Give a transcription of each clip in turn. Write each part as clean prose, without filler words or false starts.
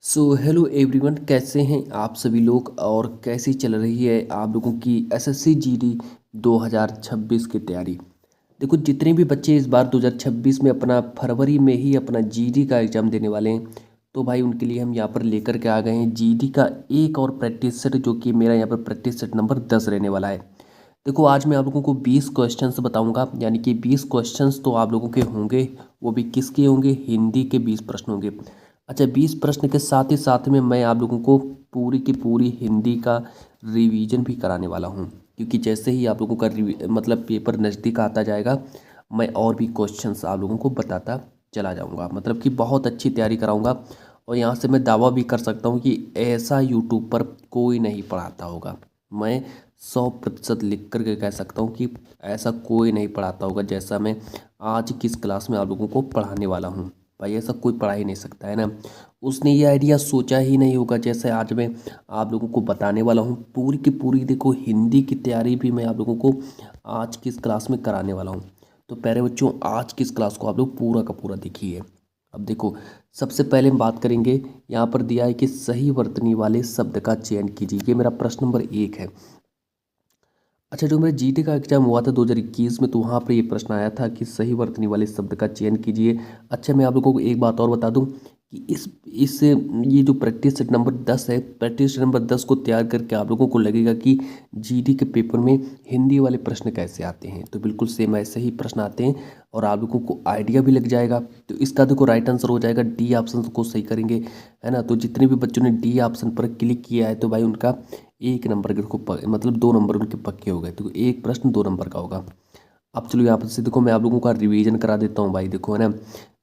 Hello everyone, कैसे हैं आप सभी लोग और कैसी चल रही है आप लोगों की एसएससी जीडी 2026 की तैयारी। देखो, जितने भी बच्चे इस बार 2026 में अपना फरवरी में ही अपना जीडी का एग्ज़ाम देने वाले हैं, तो भाई उनके लिए हम यहाँ पर लेकर के आ गए हैं जीडी का एक और प्रैक्टिस सेट, जो कि मेरा यहाँ पर प्रैक्टिस सेट नंबर 10 रहने वाला है। देखो, आज मैं आप लोगों को 20 क्वेश्चंस बताऊंगा, यानी कि 20 क्वेश्चंस तो आप लोगों के होंगे। वो भी किसके होंगे? हिंदी के 20 प्रश्न होंगे। अच्छा, 20 प्रश्न के साथ ही साथ में मैं आप लोगों को पूरी की पूरी हिंदी का रिवीजन भी कराने वाला हूँ, क्योंकि जैसे ही आप लोगों का मतलब पेपर नज़दीक आता जाएगा, मैं और भी क्वेश्चंस आप लोगों को बताता चला जाऊँगा। मतलब कि बहुत अच्छी तैयारी कराऊँगा। और यहाँ से मैं दावा भी कर सकता हूँ कि ऐसा यूट्यूब पर कोई नहीं पढ़ाता होगा। मैं 100% लिख कर के कह सकता हूँ कि ऐसा कोई नहीं पढ़ाता होगा जैसा मैं आज किस क्लास में आप लोगों को पढ़ाने वाला हूँ। भाई, ऐसा कोई पढ़ा ही नहीं सकता है ना। उसने ये आइडिया सोचा ही नहीं होगा जैसे आज मैं आप लोगों को बताने वाला हूँ। पूरी की पूरी देखो, हिंदी की तैयारी भी मैं आप लोगों को आज किस क्लास में कराने वाला हूँ। तो प्यारे बच्चों, आज किस क्लास को आप लोग पूरा का पूरा देखिए। अब देखो, सबसे पहले हम बात करेंगे। यहाँ पर दिया है कि सही वर्तनी वाले शब्द का चयन कीजिए। ये मेरा प्रश्न नंबर 1 है। अच्छा, जो मेरा जीडी का एग्जाम हुआ था 2021 में, तो वहाँ पर ये प्रश्न आया था कि सही वर्तनी वाले शब्द का चयन कीजिए। अच्छा, मैं आप लोगों को एक बात और बता दूं कि इस ये जो प्रैक्टिस सेट नंबर 10 है, प्रैक्टिस सेट नंबर 10 को तैयार करके आप लोगों को लगेगा कि जीडी के पेपर में हिंदी वाले प्रश्न कैसे आते हैं। तो बिल्कुल सेम ऐसे ही प्रश्न आते हैं और आप लोगों को आइडिया भी लग जाएगा। तो इसका देखो राइट आंसर हो जाएगा डी ऑप्शन को सही करेंगे, है ना। तो जितने भी बच्चों ने डी ऑप्शन पर क्लिक किया है, तो भाई उनका एक नंबर के को मतलब 2 नंबर उनके पक्के हो गए। तो एक प्रश्न 2 नंबर का होगा। अब चलो यहाँ पर से देखो, मैं आप लोगों का रिवीजन करा देता हूँ भाई। देखो, है ना,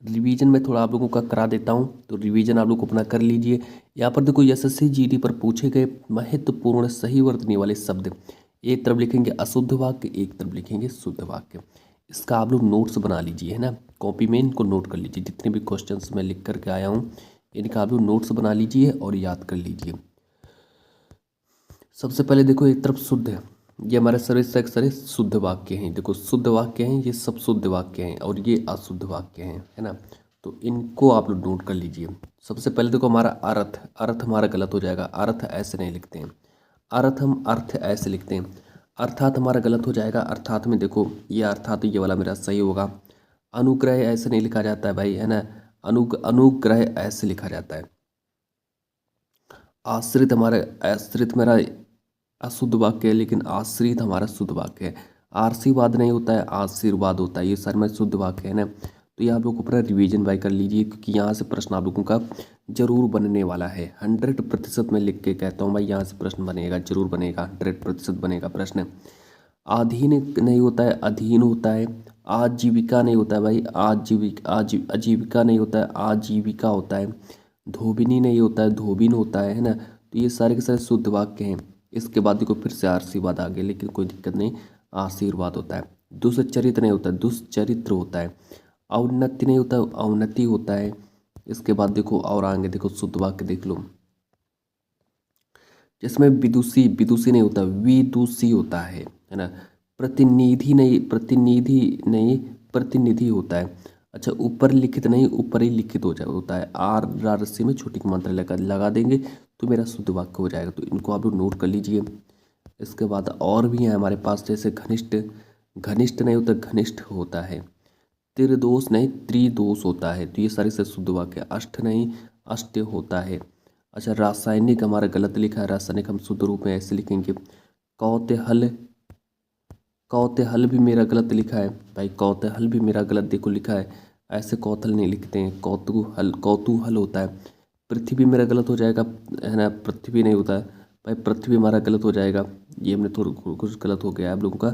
रिवीजन में थोड़ा आप लोगों का करा देता हूँ, तो रिवीजन आप लोग अपना कर लीजिए। यहाँ पर देखो, एसएससी जीडी पर पूछे गए महत्वपूर्ण सही वर्तनी वाले शब्द, एक तरफ लिखेंगे अशुद्ध वाक्य, एक तरफ लिखेंगे शुद्ध वाक्य। इसका आप लोग नोट्स बना लीजिए, है ना। कॉपी में इनको नोट कर लीजिए। जितने भी क्वेश्चंस मैं लिख करके आया हूँ, इनका आप लोग नोट्स बना लीजिए और याद कर लीजिए। सबसे पहले देखो, एक तरफ शुद्ध है, ये हमारे सारे से सारे शुद्ध वाक्य हैं। देखो, शुद्ध वाक्य हैं, ये सब शुद्ध वाक्य हैं और ये अशुद्ध वाक्य हैं, है ना। तो इनको आप लोग नोट कर लीजिए। सबसे पहले देखो, हमारा अर्थ अर्थ हमारा गलत हो जाएगा। अर्थ ऐसे नहीं लिखते हैं, अर्थ हम अर्थ ऐसे लिखते हैं। अर्थात हमारा गलत हो जाएगा। अर्थात में देखो, ये अर्थात ये वाला मेरा सही होगा। अनुग्रह ऐसे नहीं लिखा जाता है भाई, है ना। अनुग्रह ऐसे लिखा जाता है। आश्रित हमारा आश्रित मेरा अशुद्ध वाक्य है, लेकिन आश्रित हमारा शुद्ध वाक्य है। आशीर्वाद नहीं होता है, आशीर्वाद होता है। ये सारे मेरे शुद्ध वाक्य है ना। तो ये आप लोग अपना रिवीजन भाई कर लीजिए, क्योंकि यहाँ से प्रश्न आप लोगों का जरूर बनने वाला है। 100% मैं लिख के कहता हूँ भाई, यहाँ से प्रश्न बनेगा, जरूर बनेगा, 100% बनेगा प्रश्न। अधीन नहीं होता है, अधीन होता है। आजीविका नहीं होता है भाई, आजीविका नहीं होता है, आजीविका होता है। धोबिनी नहीं होता है, धोबिन होता है ना। तो ये सारे के सारे शुद्ध वाक्य हैं। इसके बाद देखो, फिर से आशीर्वाद आ गया, लेकिन कोई दिक्कत नहीं, आशीर्वाद होता है। दुष्चरित्र नहीं होता है, दुष्चरित्र होता है। औन्नति नहीं होता है, अवनति होता है। इसके बाद देखो, और आगे देखो, शुद्ध वाक्य देख लो, जिसमें विदुषी विदुषी नहीं होता, विदुषी होता है ना। प्रतिनिधि नहीं प्रतिनिधि होता है। अच्छा, ऊपर लिखित नहीं, ऊपर ही लिखित होता है। आर रारसी में छोटी की मात्रा लगा देंगे, तो मेरा शुद्ध वाक्य हो जाएगा। तो इनको आप लोग नोट कर लीजिए। इसके बाद और भी हैं हमारे पास, जैसे घनिष्ठ, घनिष्ठ नहीं होता, घनिष्ठ होता है। त्रिदोष नहीं, त्रिदोष होता है। तो ये सारे से शुद्ध वाक्य। अष्ट नहीं, अष्ट होता है। अच्छा, रासायनिक हमारा गलत लिखा है। रासायनिक हम शुद्ध रूप में ऐसे लिखेंगे। कौतूहल, कौतूहल भी मेरा गलत लिखा है भाई, कौतूहल भी मेरा गलत देखो लिखा है। ऐसे कौतूहल नहीं लिखते हैं, कौतूहल, कौतूहल होता है। पृथ्वी मेरा गलत हो जाएगा, है ना। पृथ्वी नहीं होता है भाई, पृथ्वी हमारा गलत हो जाएगा। ये हमने थोड़ा कुछ गलत हो गया है आप लोगों का।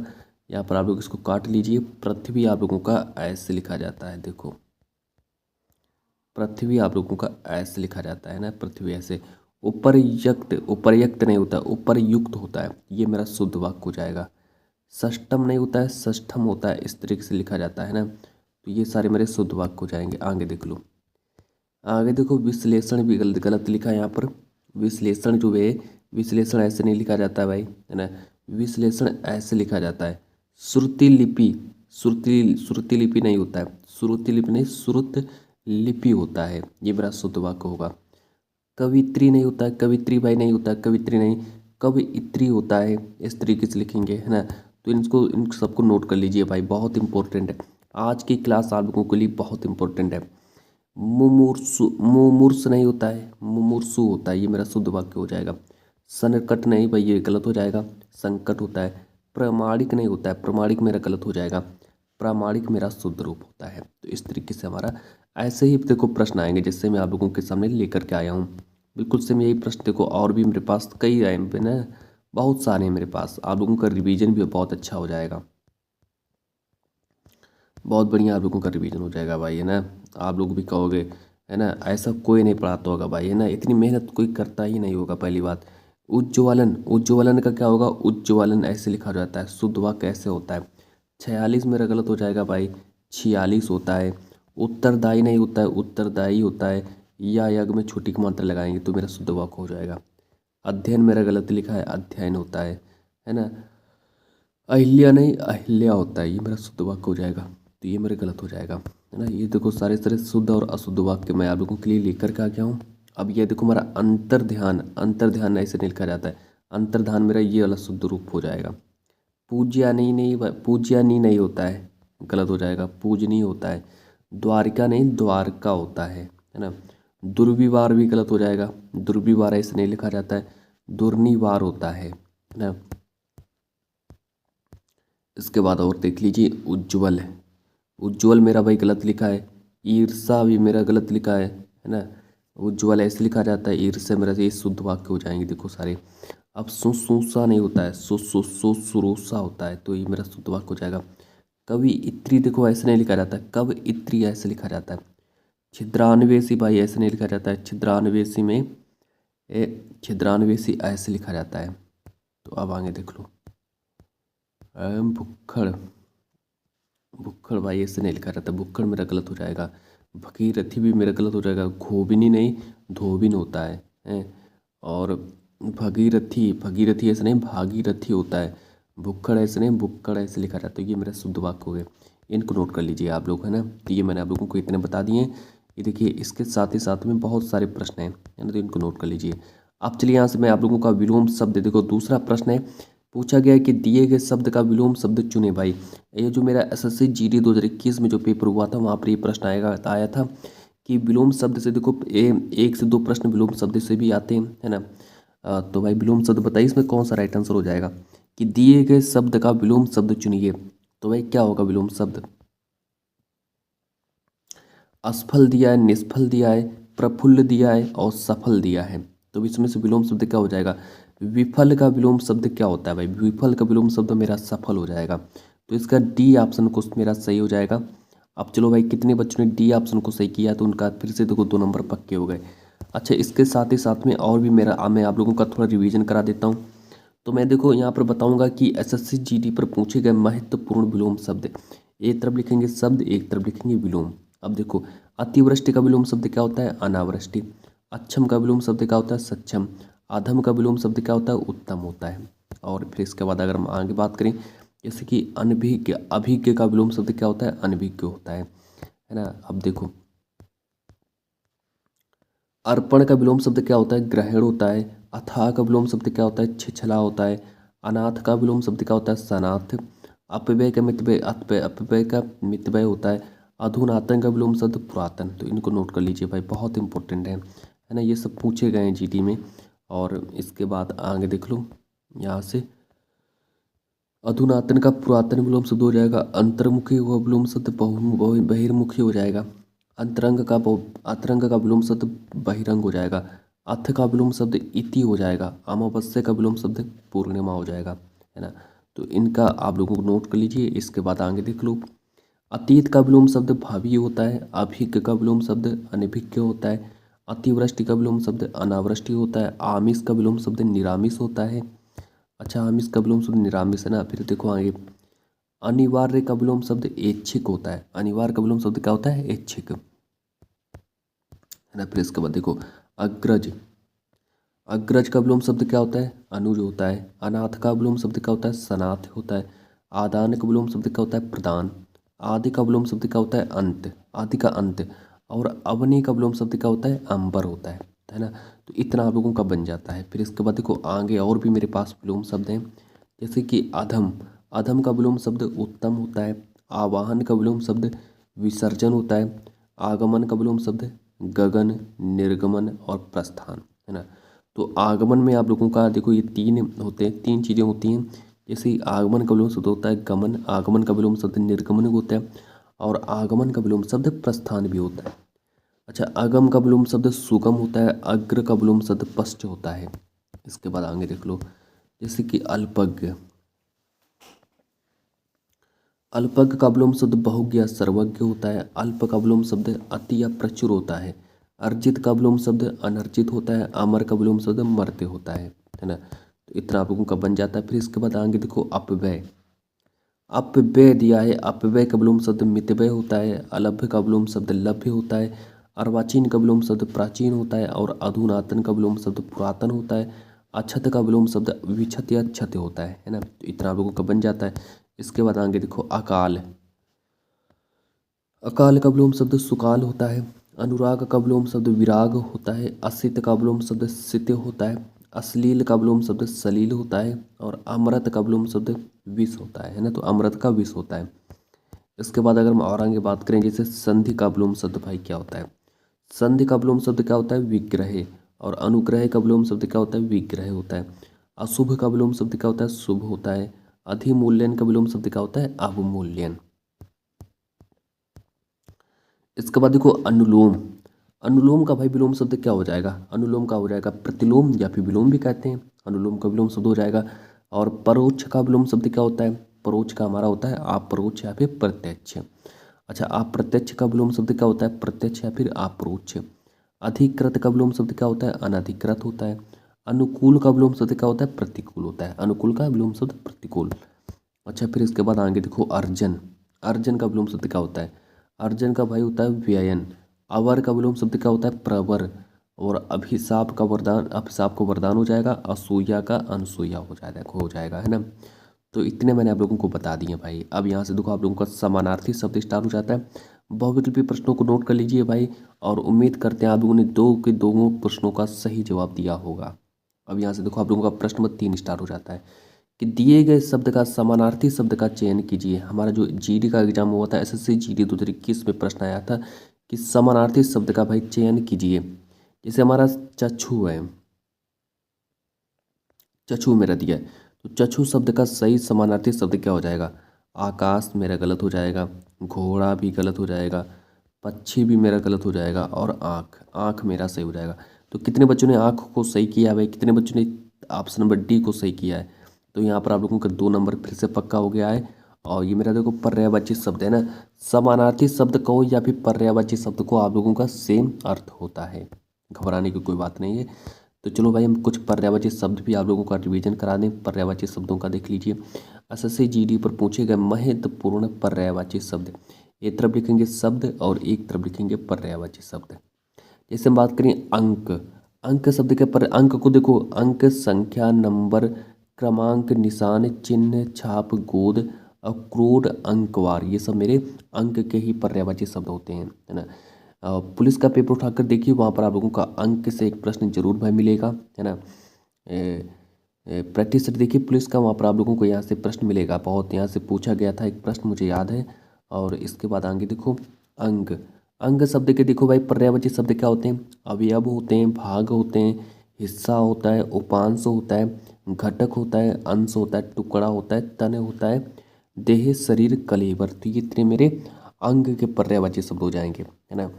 यहाँ पर आप लोग इसको काट लीजिए। पृथ्वी आप लोगों का ऐसे लिखा जाता है। देखो, पृथ्वी आप लोगों का ऐसे लिखा जाता है ना, पृथ्वी ऐसे। उपर्युक्त, उपर्युक्त नहीं होता, उपर्युक्त होता है। ये मेरा शुद्ध वाक्य हो जाएगा। षष्टम नहीं होता है, षष्ठम होता है। इस तरीके से लिखा जाता है ना। तो ये सारे मेरे शुद्ध वाक्य हो जाएंगे। आगे देख लो, आगे देखो, विश्लेषण भी गलत गलत लिखा है यहाँ पर। विश्लेषण जो है, विश्लेषण ऐसे नहीं लिखा जाता है भाई, है ना। विश्लेषण ऐसे लिखा जाता है। श्रुति लिपि, श्रुति लिपि नहीं होता है, श्रुति लिपि नहीं, श्रुत लिपि होता है। ये मेरा शुद्ध वाक्य होगा। कवित्री नहीं होता है, कवित्री भाई नहीं होता है, कवित्री नहीं, कवियत्री होता है। इस तरीके से लिखेंगे, है ना। तो इन सबको नोट कर लीजिए भाई, बहुत इंपॉर्टेंट है। आज की क्लास आप लोगों के लिए बहुत इंपॉर्टेंट है। मुमूर्स नहीं होता है, मुमूर्सु होता है, ये मेरा शुद्ध वाक्य हो जाएगा। संकट नहीं भाई, ये गलत हो जाएगा, संकट होता है। प्रामाणिक नहीं होता है, प्रामाणिक मेरा गलत हो जाएगा, प्रामाणिक मेरा शुद्ध रूप होता है। तो इस तरीके से हमारा ऐसे ही देखो प्रश्न आएंगे, जिससे मैं आप लोगों के सामने लेकर के आया हूँ। बिल्कुल सेम यही प्रश्न देखो, और भी मेरे पास कई आए हैं ना, बहुत सारे हैं मेरे पास। आप लोगों का रिवीजन भी बहुत अच्छा हो जाएगा, बहुत बढ़िया आप लोगों का रिवीजन हो जाएगा भाई, है ना। आप लोग भी कहोगे, है ना, ऐसा कोई नहीं पढ़ाता होगा भाई, है ना, इतनी मेहनत कोई करता ही नहीं होगा। पहली बात, उज्ज्वलन, उज्ज्वलन का क्या होगा, उज्ज्वलन ऐसे लिखा जाता है, शुद्ध वाक्य कैसे होता है। 46 मेरा गलत हो जाएगा भाई, 46 होता है। उत्तरदायी नहीं होता है, उत्तरदायी होता है। या यज्ञ में छोटी की मात्रा लगाएंगे तो मेरा शुद्ध वाक्य हो जाएगा। अध्ययन मेरा गलत लिखा है, अध्ययन होता है ना। अहिल्या नहीं, अहिल्या होता है, ये मेरा शुद्ध वाक्य हो जाएगा। तो ये मेरे गलत हो जाएगा, है ना। ये देखो सारे सारे शुद्ध और अशुद्ध वाक्य मैं आप लोगों के लिए लेकर के आ गया हूँ। अब ये देखो हमारा अंतर्ध्यान, अंतर्ध्यान ऐसे नहीं लिखा जाता है, अंतर्ध्यान मेरा ये वाला शुद्ध रूप हो जाएगा। पूज्यानी नहीं, पूज्यानी नहीं होता है, गलत हो जाएगा, पूजनीय होता है। द्वारिका नहीं, द्वारका होता है ना। दुर्विवार भी गलत हो जाएगा, दुर्विवार ऐसे नहीं लिखा जाता है, दुर्निवार होता है ना। इसके बाद और देख लीजिए, उज्ज्वल है, उज्ज्वल मेरा भाई गलत लिखा है। ईर्षा भी मेरा गलत लिखा है ना। उज्ज्वल ऐसे लिखा जाता है, ईर्ष्या मेरा ये शुद्ध वाक्य हो जाएंगे देखो सारे। अब सुसूसा नहीं होता है, सुरूसा होता है, तो ये मेरा शुद्ध वाक्य हो जाएगा। कवि इत्री देखो ऐसे नहीं लिखा जाता है, कव इत्री ऐसे लिखा जाता है। छिद्रान्वेषी भाई ऐसे नहीं लिखा जाता है, छिद्रान्वेषी में छिद्रान्वेषी ऐसे लिखा जाता है। तो अब आगे देख लो, भुक्खड़, भुक्खड़ भाई ऐसे नहीं लिखा जाता, भुक्खड़ मेरा गलत हो जाएगा। भगीरथी भी मेरा गलत हो जाएगा, घोबिनी नहीं, धोबिन होता है। और भगीरथी, भगीरथी ऐसे नहीं, भागीरथी होता है। भुक्खड़ ऐसे नहीं, भुक्कड़ ऐसे लिखा जाता है। ये मेरा शुद्ध वाक्य हो गया, इनको नोट कर लीजिए आप लोग, है ना। तो ये मैंने आप लोगों को इतने बता दिए। ये देखिए इसके साथ ही साथ में बहुत सारे प्रश्न हैं, है ना, तो इनको नोट कर लीजिए। अब चलिए यहाँ से मैं आप लोगों का विलोम शब्द, देखो दूसरा प्रश्न है, पूछा गया है कि दिए गए शब्द का विलोम शब्द चुने भाई। ये जो मेरा एसएससी जीडी 2021 में जो पेपर हुआ था, वहाँ पर ये प्रश्न आया था कि विलोम शब्द से, देखो एक से दो प्रश्न विलोम शब्द से भी आते हैं, है ना। तो भाई विलोम शब्द बताइए, इसमें कौन सा राइट आंसर हो जाएगा कि दिए गए शब्द का विलोम शब्द चुनिए। तो भाई क्या होगा विलोम शब्द, असफल दिया है, निष्फल दिया है, प्रफुल्ल दिया है और सफल दिया है। तो इसमें से विलोम शब्द क्या हो जाएगा, विफल का विलोम शब्द क्या होता है भाई, विफल का विलोम शब्द मेरा सफल हो जाएगा। तो इसका डी ऑप्शन को मेरा सही हो जाएगा। अब चलो भाई, कितने बच्चों ने डी ऑप्शन को सही किया, तो उनका फिर से देखो 2 नंबर पक्के हो गए। अच्छा, इसके साथ ही साथ में और भी मैं आप लोगों का थोड़ा रिवीजन करा देता हूँ। तो मैं देखो यहाँ पर बताऊँगा कि एसएससी जीडी पर पूछे गए महत्वपूर्ण विलोम शब्द, एक तरफ लिखेंगे शब्द, एक तरफ लिखेंगे विलोम। अब देखो, अतिवृष्टि का विलोम शब्द क्या होता है, अनावृष्टि। अक्षम का विलोम शब्द क्या होता है, सक्षम। अधम का विलोम शब्द क्या होता है, उत्तम होता है। और फिर इसके बाद अगर हम आगे बात करें, जैसे कि अनभिज्ञ, अभिज्ञ का विलोम शब्द क्या होता है, अनभिज्ञ होता है ना। अब देखो, अर्पण का विलोम शब्द क्या होता है, ग्रहण होता है। अथाह का विलोम शब्द क्या होता है, छिछला होता है। अनाथ का विलोम शब्द क्या होता है, सनाथ। अपव्यय का मितव्यय, अपव्यय का मितव्यय होता है। अधुनातन का विलोम शब्द पुरातन। तो इनको नोट कर लीजिए भाई, बहुत इंपॉर्टेंट है ना, ये सब पूछे गए हैं जीडी में। और इसके बाद आगे देख लो यहाँ से, अधुनातन का पुरातन विलोम शब्द हो जाएगा अंतर्मुखी, वह विलोम शब्द बहिर्मुखी हो जाएगा। अंतरंग का विलोम शब्द बहिरंग हो जाएगा। अथ का विलोम शब्द इति हो जाएगा। अमावस्या का विलोम शब्द पूर्णिमा हो जाएगा, है ना। तो इनका आप लोगों को नोट कर लीजिए। इसके बाद आगे देख लो, अतीत का विलोम शब्द भावी होता है। अभिज्ञ का विलोम शब्द अनभिज्ञ होता है। अतिवृष्टि का विलोम शब्द अनावृष्टि होता है। आमिष का विलोम शब्द निरामिष होता है। अच्छा, आमिष का विलोम शब्द निरामिष है ना। फिर देखो आगे, अनिवार्य का विलोम शब्द ऐच्छिक होता है। अनिवार्य का विलोम शब्द क्या होता है, ऐच्छिक, है ना। फिर इसके बाद देखो, अग्रज, अग्रज का विलोम शब्द क्या होता है, अनुज होता है। अनाथ का विलोम शब्द क्या होता है, सनाथ होता है। आदान का विलोम शब्द क्या होता है, प्रदान। आदि का विलोम शब्द क्या होता है, अंत, आदि का अंत। और अवनी का विलोम शब्द क्या होता है, अंबर होता है है ना। तो इतना आप लोगों का बन जाता है। फिर इसके बाद देखो आगे और भी मेरे पास विलोम शब्द हैं, जैसे कि अधम। अधम का विलोम शब्द उत्तम होता है। आवाहन का विलोम शब्द विसर्जन होता है। आगमन का विलोम शब्द गगन, निर्गमन और प्रस्थान, है ना। तो आगमन में आप लोगों का देखो ये तीन होते हैं, तीन चीज़ें होती हैं। जैसे आगमन का विलोम शब्द होता है गमन, आगमन का विलोम शब्द निर्गमन होता है और आगमन का विलोम शब्द प्रस्थान भी होता है। अच्छा, अगम का विलोम शब्द सुगम होता है। अग्र का विलोम शब्द पश्च होता है। इसके बाद आगे देख लो, जैसे कि अल्पज्ञ। अल्पज्ञ का विलोम शब्द बहुज्ञ या सर्वज्ञ होता है। अल्प का विलोम शब्द अति या प्रचुर होता है। अर्जित का विलोम शब्द अनर्जित होता है। अमर का विलोम शब्द मर्त्य होता है ना। तो इतना आप लोगों का बन जाता है। फिर इसके बाद आगे देखो अपव्यय। अपव्यय दिया है। अपव्यय का विलोम शब्द मितव्यय होता है। अलभ्य का विलोम शब्द लभ्य होता है। अर्वाचीन का विलोम शब्द प्राचीन होता है और अधुनातन का विलोम शब्द पुरातन होता है। अछत का विलोम शब्द विछत या क्षत होता है ना। तो इतना आप लोगों का बन जाता है। इसके बाद आगे देखो अकाल। अकाल का विलोम शब्द सुकाल होता है। अनुराग का विलोम शब्द विराग होता है। असित का विलोम शब्द सित होता है। अश्लील का विलोम शब्द सलील होता है और अमृत का विलोम शब्द विष होता है ना। तो अमृत का विष होता है। इसके बाद अगर हम और आगे बात करें, जैसे संधि का विलोम शब्द भाई क्या होता है। संधि का विलोम शब्द क्या होता है विग्रह, और अनुग्रह का विलोम शब्द क्या होता है विग्रह होता है। अशुभ का विलोम शब्द क्या होता है शुभ होता है। अधिमूल्यन का विलोम शब्द क्या होता है अवमूल्यन। इसके बाद देखो अनुलोम। अनुलोम का भाई विलोम शब्द क्या हो जाएगा, अनुलोम का हो जाएगा प्रतिलोम या फिर विलोम भी कहते हैं। अनुलोम का विलोम शब्द हो जाएगा। और परोक्ष का विलोम शब्द क्या होता है, परोक्ष का हमारा होता है अपरोक्ष या फिर प्रत्यक्ष। अच्छा, अप्रत्यक्ष का विलोम शब्द क्या होता है प्रत्यक्ष या फिर अपरोक्ष। अधिकृत का विलोम शब्द क्या होता है अनधिकृत होता है। अनुकूल का विलोम शब्द क्या होता है प्रतिकूल होता है। अनुकूल का विलोम शब्द प्रतिकूल। अच्छा, फिर इसके बाद आगे देखो अर्जन। अर्जन का विलोम शब्द क्या होता है, अर्जन का भाई होता है व्ययन। अवर का विलोम शब्द क्या होता है प्रवर। और अभिशाप का वरदान, अभिशाप का वरदान हो जाएगा। असूया का अनसूया हो जाएगा है ना। तो इतने मैंने आप लोगों को बता दिए भाई। अब यहाँ से देखो आप लोगों का समानार्थी शब्द स्टार्ट हो जाता है। बहुविकल्पी प्रश्नों को नोट कर लीजिए भाई, और उम्मीद करते हैं आप लोगों ने दो के दोनों प्रश्नों का सही जवाब दिया होगा। अब यहाँ से देखो आप लोगों का प्रश्न नंबर 3 स्टार्ट हो जाता है कि दिए गए शब्द का समानार्थी शब्द का चयन कीजिए। हमारा जो जीडी का एग्जाम हुआ था एसएससी जीडी 2021 में प्रश्न आया था कि समानार्थी शब्द का भाई चयन कीजिए। जैसे हमारा चक्षु है, चक्षु मेरा दिया है, तो चक्षु शब्द का सही समानार्थी शब्द क्या हो जाएगा, आकाश मेरा गलत हो जाएगा, घोड़ा भी गलत हो जाएगा, पक्षी भी मेरा गलत हो जाएगा और आँख, आँख मेरा सही हो जाएगा। तो कितने बच्चों ने आँख को सही किया है भाई, कितने बच्चों ने ऑप्शन नंबर डी को सही किया है। तो यहाँ पर आप लोगों का 2 नंबर फिर से पक्का हो गया है। और ये मेरा देखो पर्यायवाची शब्द है ना, समानार्थी शब्द को या फिर पर्यायवाची शब्द को आप लोगों का सेम अर्थ होता है, घबराने की कोई बात नहीं है। तो चलो भाई हम कुछ पर्यायवाची शब्द भी आप लोगों का रिवीजन करा दें। पर्यायवाची शब्दों का देख लीजिए। एसएससी जीडी पर पूछे गए महत्वपूर्ण पर्यायवाची शब्द, एक तरफ लिखेंगे शब्द और एक तरफ लिखेंगे पर्यायवाची शब्द। जैसे हम बात करें अंक, अंक शब्द के पर अंक को देखो, अंक संख्या, नंबर, क्रमांक, निशान, चिन्ह, छाप, गोद, अक्रोड, अंकवार, ये सब मेरे अंक के ही पर्यायवाची शब्द होते हैं, है ना। पुलिस का पेपर उठाकर देखिए, वहाँ पर आप लोगों का अंक से एक प्रश्न जरूर भाई मिलेगा, है ना। प्रैक्टिस सेट देखिए पुलिस का, वहाँ पर आप लोगों को यहाँ से प्रश्न मिलेगा, बहुत यहाँ से पूछा गया था एक प्रश्न मुझे याद है। और इसके बाद आगे देखो अंग। अंग शब्द के देखो भाई पर्यायवाची शब्द क्या होते हैं, अवयव होते हैं, भाग होते हैं, हिस्सा होता है, उपांश होता है, घटक होता है, अंश होता है, टुकड़ा होता है, तन होता है, देह, शरीर, कलेवर। तो ये इतने मेरे अंग के पर्यायवाची शब्द हो जाएंगे, है ना।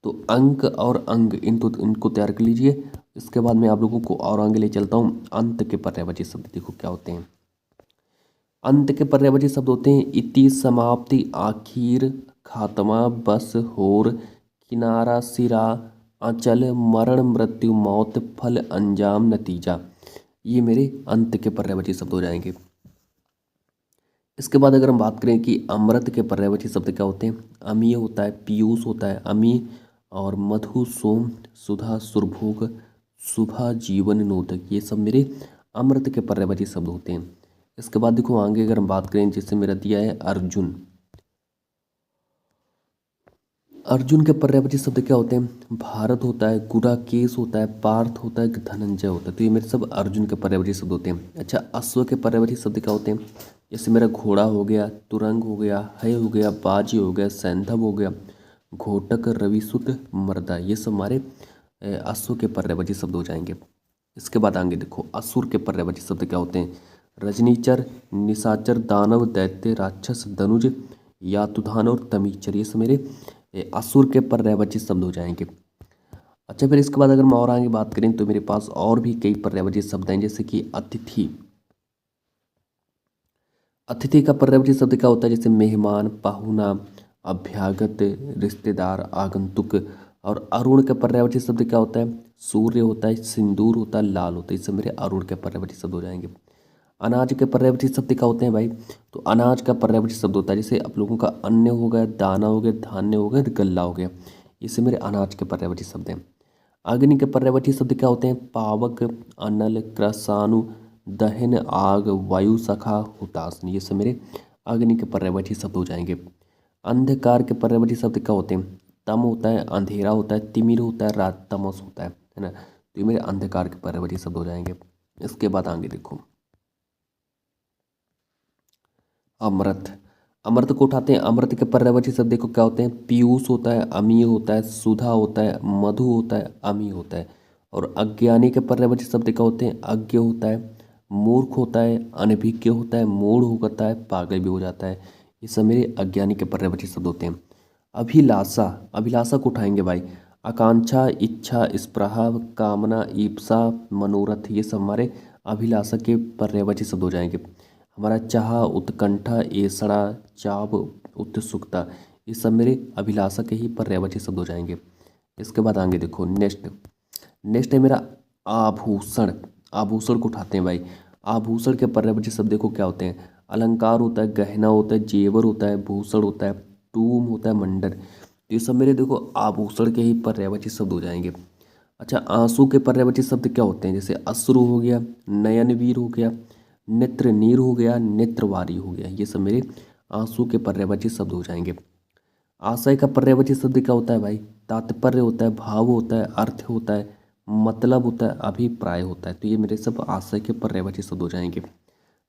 तो अंक और अंग इनको तैयार कर लीजिए। इसके बाद मैं आप लोगों को और आगे ले चलता हूँ। अंत के पर्यायवाची शब्द देखो क्या होते हैं। अंत के पर्यायवाची शब्द होते हैं इति, समाप्ति, आखिर, खात्मा, बस, होर, किनारा, सिरा, अचल, मरण, मृत्यु, मौत, फल, अंजाम, नतीजा। ये मेरे अंत के पर्यायवाची शब्द हो जाएंगे। इसके बाद अगर हम बात करें कि अमृत के पर्यायवाची शब्द क्या होते हैं, अमीय होता है, पीयूष होता है, अमी, और मधु, सोम, सुधा, सुरभोग, शुभा, जीवन नोदक, ये सब मेरे अमृत के पर्यायवाची शब्द होते हैं। इसके बाद देखो आगे अगर हम बात करें, जिससे मेरा दिया है अर्जुन। अर्जुन के पर्यायवाची शब्द क्या होते हैं? भारत होता है, गुडाकेश होता है, पार्थ होता है, धनंजय होता है। तो ये मेरे सब अर्जुन के पर्यायवाची शब्द होते हैं। अच्छा, अश्व के पर्यायवाची शब्द क्या होते हैं? जैसे मेरा घोड़ा हो गया, तुरंग हो गया, है हो गया, बाजी हो गया, सैंधव हो गया, घोटक, रविसुत, मर्दा, ये सब हमारे अश्व के पर्यायवाची शब्द हो जाएंगे। इसके बाद आगे देखो, असुर के पर्यायवाची शब्द क्या होते हैं? रजनीचर, निशाचर, दानव, दैत्य, राक्षस, धनुज, यातुधान और तमीचर, ये सब मेरे असुर के पर्यायवाची शब्द हो जाएंगे। अच्छा, फिर इसके बाद अगर मैं और आगे बात करें तो मेरे पास और भी कई पर्यायवाची शब्द हैं, जैसे कि अतिथि। अतिथि का पर्यायवाची शब्द क्या होता है? जैसे मेहमान, पाहुना, अभ्यागत, रिश्तेदार, आगंतुक। और अरुण का पर्यायवाची शब्द क्या होता है? सूर्य होता है, सिंदूर होता है, लाल होता है। इससे मेरे अरुण के पर्यायवाची शब्द हो जाएंगे। अनाज के पर्यायवाची शब्द क्या होते हैं भाई? तो अनाज का पर्यायवाची शब्द होता है, जैसे आप लोगों का अन्न हो गया, दाना हो गया, धान्य हो गया, गल्ला हो गया। इससे मेरे अनाज के पर्यायवाची शब्द हैं। अग्नि के पर्यायवाची शब्द क्या होते हैं? पावक, अनल, क्रसानु, दहन, आग, वायु, सखा, हुतासन, ये सब मेरे अग्नि के पर्यायवाची शब्द हो जाएंगे। अंधकार के पर्यायवाची शब्द क्या होते हैं? तम होता है, अंधेरा होता है, तिमिर होता है, रात, तमस होता है ना। तो ये मेरे अंधकार के पर्यायवाची शब्द हो जाएंगे। इसके बाद आगे देखो, अमृत। अमृत को उठाते हैं। अमृत के पर्यायवाची शब्द देखो क्या होते हैं? पीयूष होता है, अमीय होता है, सुधा होता है, मधु होता है, अमी होता है। और अज्ञानी के पर्यायवाची शब्द क्या होते हैं? अज्ञ होता है, मूर्ख होता है, अनभिज्ञ होता है, मूढ़ होता है, पागल भी हो जाता है। ये सब मेरे अज्ञानी के पर्यायवाची शब्द होते हैं। अभिलाषा, अभिलाषा को उठाएंगे भाई। आकांक्षा, इच्छा, स्पृहा, कामना, ईप्सा, मनोरथ, ये सब हमारे अभिलाषा के पर्यायवाची शब्द हो जाएंगे। हमारा चाह, उत्कंठा, ऐसड़ा, चाव, उत्सुकता, ये सब मेरे अभिलाषा के ही पर्यायवाची शब्द हो जाएंगे। इसके बाद आगे देखो, नेक्स्ट नेक्स्ट है मेरा आभूषण। आभूषण को उठाते हैं भाई। आभूषण के पर्यायवाची शब्द देखो क्या होते हैं? अलंकार होता है, गहना होता है, जेवर होता है, भूषण होता है, टूम होता है, मंडल। तो ये सब मेरे देखो आभूषण के ही पर्यायवाची शब्द हो जाएंगे। अच्छा, आंसू के पर्यायवाची शब्द क्या होते हैं? जैसे अश्रु हो गया, नयनवीर हो गया, नेत्र नीर हो गया, नेत्रवारी हो गया। ये सब मेरे आंसू के पर्यायवाची शब्द हो जाएंगे। आशय का पर्यायवाची शब्द क्या होता है भाई? तात्पर्य होता है, भाव होता है, अर्थ होता है, मतलब होता है, अभिप्राय होता है। तो ये मेरे सब आशय के पर्यायवाची शब्द हो जाएंगे।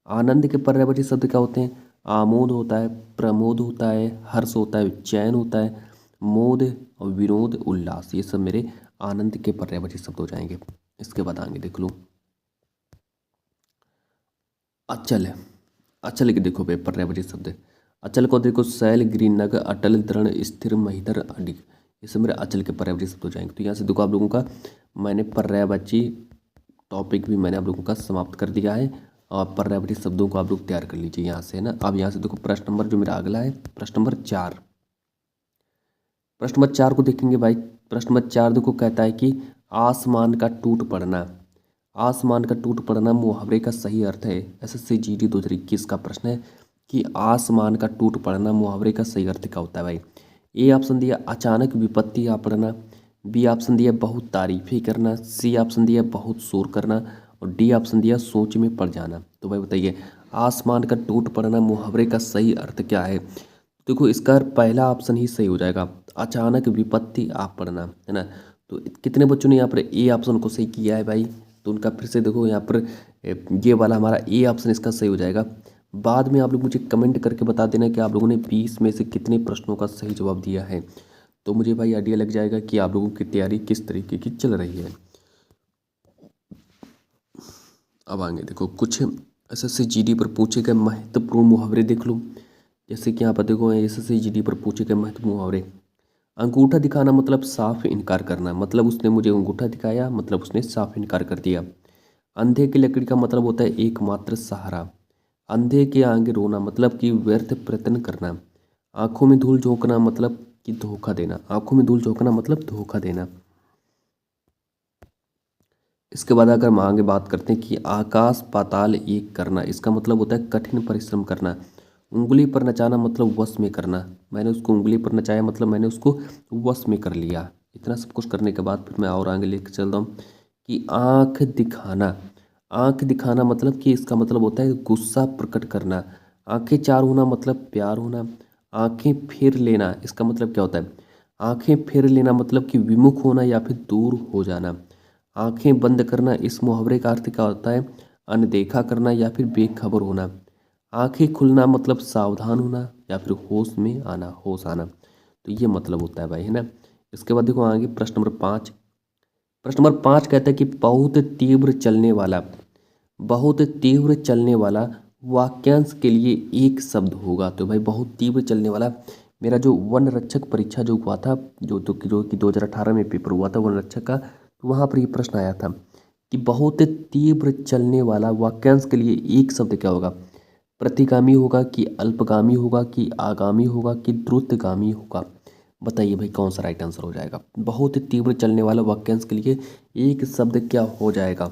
आनंद के पर्यायवाची शब्द क्या होते हैं? आमोद होता है, प्रमोद होता है, हर्ष होता है, चैन होता है, मोद और विनोद, उल्लास, ये सब मेरे आनंद के पर्यायवाची शब्द हो जाएंगे। इसके बाद आगे देख लो, अचल है। अचल के देखो भाई पर्यायवाची शब्द। अचल को देखो, शैल, गिरिनग, अटल, दृढ़, स्थिर, महिधर, अडिग, ये सब मेरे अचल के पर्यायवाची शब्द हो जाएंगे। तो यहाँ से देखो आप लोगों का मैंने पर्यायवाची टॉपिक भी मैंने आप लोगों का समाप्त कर दिया है। और पर्यायवाची शब्दों को आप लोग तैयार कर लीजिए यहाँ से, है ना। अब यहाँ से देखो प्रश्न नंबर जो मेरा अगला है, प्रश्न नंबर 4। प्रश्न नंबर 4 को देखेंगे भाई। प्रश्न नंबर 4 देखो कहता है कि आसमान का टूट पड़ना। आसमान का टूट पड़ना मुहावरे का सही अर्थ है। एसएससी जीडी 2021 का प्रश्न है कि आसमान का टूट पड़ना मुहावरे का सही अर्थ क्या होता है भाई? ए ऑप्शन दिया अचानक विपत्ति आ पड़ना, बी ऑप्शन दिया बहुत तारीफें करना, सी ऑप्शन दिया बहुत शोर करना, और डी ऑप्शन दिया सोच में पड़ जाना। तो भाई बताइए, आसमान का टूट पड़ना मुहावरे का सही अर्थ क्या है? देखो इसका पहला ऑप्शन ही सही हो जाएगा, अचानक विपत्ति आ पड़ना, है ना। तो कितने बच्चों ने यहाँ पर ए ऑप्शन को सही किया है भाई? तो उनका फिर से देखो यहाँ पर ये वाला हमारा ए ऑप्शन इसका सही हो जाएगा। बाद में आप लोग मुझे कमेंट करके बता देना कि आप लोगों ने 20 में से कितने प्रश्नों का सही जवाब दिया है। तो मुझे भाई आइडिया लग जाएगा कि आप लोगों की तैयारी किस तरीके की चल रही है। अब आगे देखो, कुछ एसएससी जीडी पर पूछे गए महत्वपूर्ण मुहावरे देख लो। जैसे कि यहाँ पर देखो एसएससी जीडी पर पूछे गए महत्वपूर्ण मुहावरे। अंगूठा दिखाना मतलब साफ इनकार करना, मतलब उसने मुझे अंगूठा दिखाया, मतलब उसने साफ इनकार कर दिया। अंधे की लकड़ी का मतलब होता है एकमात्र सहारा। अंधे के आगे रोना मतलब कि व्यर्थ प्रयत्न करना। आंखों में धूल झोंकना मतलब कि धोखा देना। आंखों में धूल झोंकना मतलब धोखा देना। इसके बाद अगर हम आगे बात करते हैं कि आकाश पाताल एक करना, इसका मतलब होता है कठिन परिश्रम करना। उंगली पर नचाना मतलब वश में करना, मैंने उसको उंगली पर नचाया मतलब मैंने उसको वश में कर लिया। इतना सब कुछ करने के बाद फिर मैं और आगे लेकर चल रहा हूँ कि आँख दिखाना। आँख दिखाना मतलब कि इसका मतलब होता है गुस्सा प्रकट करना। आंखें चार होना मतलब प्यार होना। आंखें फेर लेना इसका मतलब क्या होता है? आंखें फेर लेना मतलब कि विमुख होना या फिर दूर हो जाना। आंखें बंद करना, इस मुहावरे का अर्थ क्या होता है? अनदेखा करना या फिर बेखबर होना। आंखें खुलना मतलब सावधान होना या फिर होश में आना, होश आना। तो ये मतलब होता है भाई, है ना। इसके बाद देखो आगे प्रश्न नंबर 5। प्रश्न नंबर 5 कहता है कि बहुत तीव्र चलने वाला, बहुत तीव्र चलने वाला वाक्यांश के लिए एक शब्द होगा। तो भाई बहुत तीव्र चलने वाला, मेरा जो वन रक्षक परीक्षा जो हुआ था, जो कि 2018 में पेपर हुआ था वन रक्षक का, तो वहाँ पर ये प्रश्न आया था कि बहुत तीव्र चलने वाला वाक्यांश के लिए एक शब्द क्या होगा? प्रतिगामी होगा कि अल्पगामी होगा कि आगामी होगा कि द्रुतगामी होगा? बताइए भाई कौन सा राइट आंसर हो जाएगा? बहुत तीव्र चलने वाला वाक्यांश के लिए एक शब्द क्या हो जाएगा?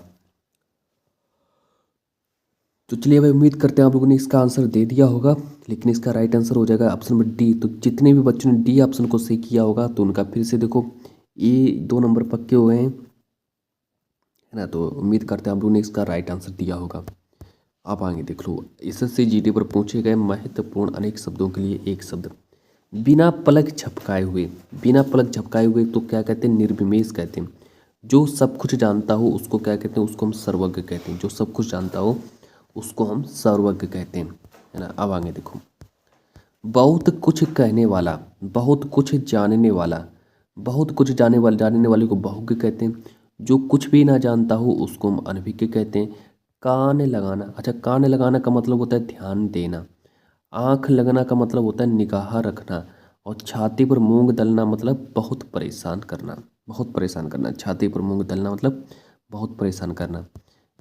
तो चलिए भाई, उम्मीद करते हैं आप लोगों ने इसका आंसर दे दिया होगा, लेकिन इसका राइट आंसर हो जाएगा ऑप्शन नंबर डी। तो जितने भी बच्चों ने डी ऑप्शन को सही किया होगा तो उनका फिर से देखो ये 2 नंबर पक्के हुए हैं, है ना। तो उम्मीद करते हैं आप लोगों ने इसका राइट आंसर दिया होगा। आप आगे देख लो, एसएससी जीडी पर पूछे गए महत्वपूर्ण अनेक शब्दों के लिए एक शब्द। बिना पलक झपकाए हुए, बिना पलक झपकाए हुए तो क्या कहते हैं? निर्विमेष कहते हैं। जो सब कुछ जानता हो उसको क्या कहते हैं? उसको हम सर्वज्ञ कहते हैं। जो सब कुछ जानता हो उसको हम सर्वज्ञ कहते हैं, है ना। अब आगे देखो, बहुत कुछ कहने वाला, बहुत कुछ जानने वाला, बहुत कुछ जानने वाले को बहुज्ञ कहते हैं। जो कुछ भी ना जानता हो उसको हम अनभिज्ञ कहते हैं। कान लगाना, अच्छा कान लगाना का मतलब होता है ध्यान देना। आंख लगना का मतलब होता है निगाह रखना। और छाती पर मूंग दलना मतलब बहुत परेशान करना, बहुत परेशान करना। छाती पर मूंग दलना मतलब बहुत परेशान करना।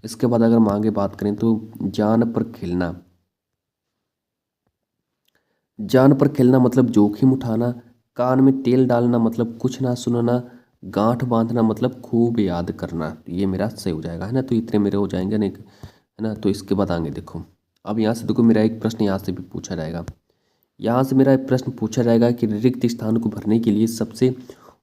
इसके बाद अगर हम आगे बात करें तो जान पर खेलना, जान पर खेलना मतलब जोखिम उठाना। कान में तेल डालना मतलब कुछ ना सुनना। गांठ बांधना मतलब खूब याद करना। तो ये मेरा सही हो जाएगा, है ना। तो इतने मेरे हो जाएंगे नहीं, है ना। तो इसके बाद आगे देखो, अब यहाँ से देखो मेरा एक प्रश्न यहाँ से भी पूछा जाएगा। यहाँ से मेरा एक प्रश्न पूछा जाएगा कि रिक्त स्थान को भरने के लिए सबसे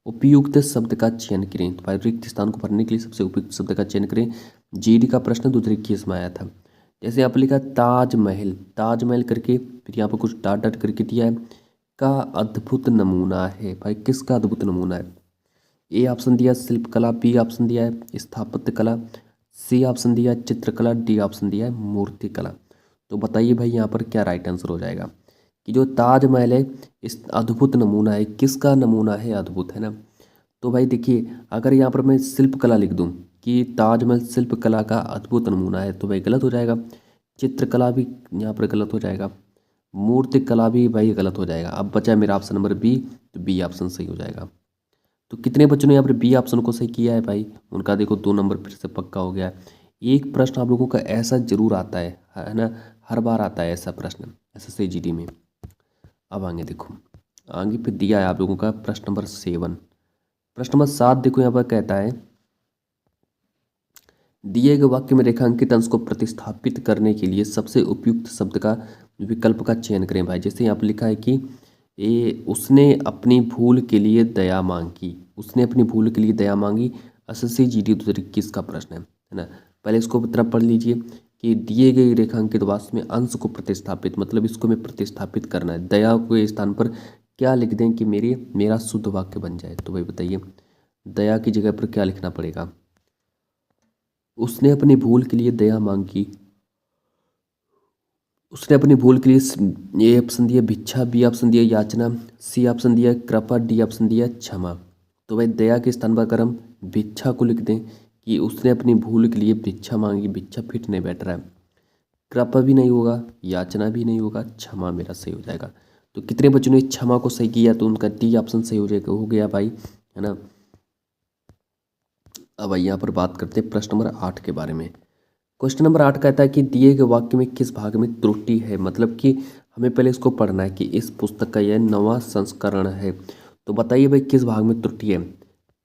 उपयुक्त शब्द का चयन करें। तो भाई रिक्त स्थान को भरने के लिए सबसे उपयुक्त शब्द का चयन करें। जीडी का प्रश्न 2021 में आया था। जैसे यहाँ पर लिखा ताजमहल, ताजमहल करके, फिर यहाँ पर कुछ डॉट डॉट करके दिया है, का अद्भुत नमूना है। भाई किसका अद्भुत नमूना है? ए ऑप्शन दिया शिल्पकला, बी ऑप्शन दिया है स्थापत्य कला, सी ऑप्शन दिया है चित्रकला, डी ऑप्शन दिया है मूर्तिकला। तो बताइए भाई यहाँ पर क्या राइट आंसर हो जाएगा कि जो ताजमहल है इस अद्भुत नमूना है, किसका नमूना है? अद्भुत, है ना। तो भाई देखिए, अगर यहाँ पर मैं शिल्पकला लिख दूँ कि ताजमहल शिल्पकला का अद्भुत नमूना है तो भाई गलत हो जाएगा। चित्रकला भी यहाँ पर गलत हो जाएगा। मूर्तिकला भी भाई गलत हो जाएगा। अब बचा है मेरा ऑप्शन नंबर बी, तो बी ऑप्शन सही हो जाएगा। तो कितने बच्चों ने यहाँ पर बी ऑप्शन को सही किया है भाई? उनका देखो 2 नंबर फिर से पक्का हो गया है। एक प्रश्न आप लोगों का ऐसा जरूर आता है ना, हर बार आता है ऐसा प्रश्न एसएससी जीडी में। अब आगे देखो, आगे फिर दिया है आप लोगों का प्रश्न नंबर 7। प्रश्न नंबर 7 देखो यहाँ पर कहता है दिए गए वाक्य में रेखांकित अंश को प्रतिस्थापित करने के लिए सबसे उपयुक्त शब्द का विकल्प का चयन करें। भाई जैसे यहाँ पर लिखा है कि उसने अपनी भूल के लिए दया मांगी, उसने अपनी भूल के लिए दया मांगी। एसएससी जीडी 2021 का प्रश्न है ना। पहले इसको तरफ पढ़ लीजिए कि दिए गए रेखांकित वाक्य में अंश को प्रतिस्थापित, मतलब इसको में प्रतिस्थापित करना है। दया के स्थान पर क्या लिख दें कि मेरा शुद्ध वाक्य बन जाए? तो भाई बताइए दया की जगह पर क्या लिखना पड़ेगा? उसने अपनी भूल के लिए दया मांगी, उसने अपनी भूल के लिए ए ऑप्शन दिया भिक्षा, बी ऑप्शन दिया याचना, सी ऑप्शन दिया कृपा, डी ऑप्शन दिया क्षमा। तो भाई दया के स्थान पर अगर हम भिक्षा को लिख दें कि उसने अपनी भूल के लिए भिक्षा मांगी, भिक्षा फिट नहीं बैठ रहा है। कृपा भी नहीं होगा, याचना भी नहीं होगा, क्षमा मेरा सही हो जाएगा। तो कितने बच्चों ने क्षमा को सही किया? तो उनका डी ऑप्शन सही हो जाएगा, हो गया भाई, है ना। अब यहाँ पर बात करते हैं प्रश्न नंबर 8 के बारे में। क्वेश्चन नंबर 8 कहता है कि दिए गए वाक्य में किस भाग में त्रुटि है? मतलब कि हमें पहले इसको पढ़ना है कि इस पुस्तक का यह 9वां संस्करण है। तो बताइए भाई किस भाग में त्रुटि है?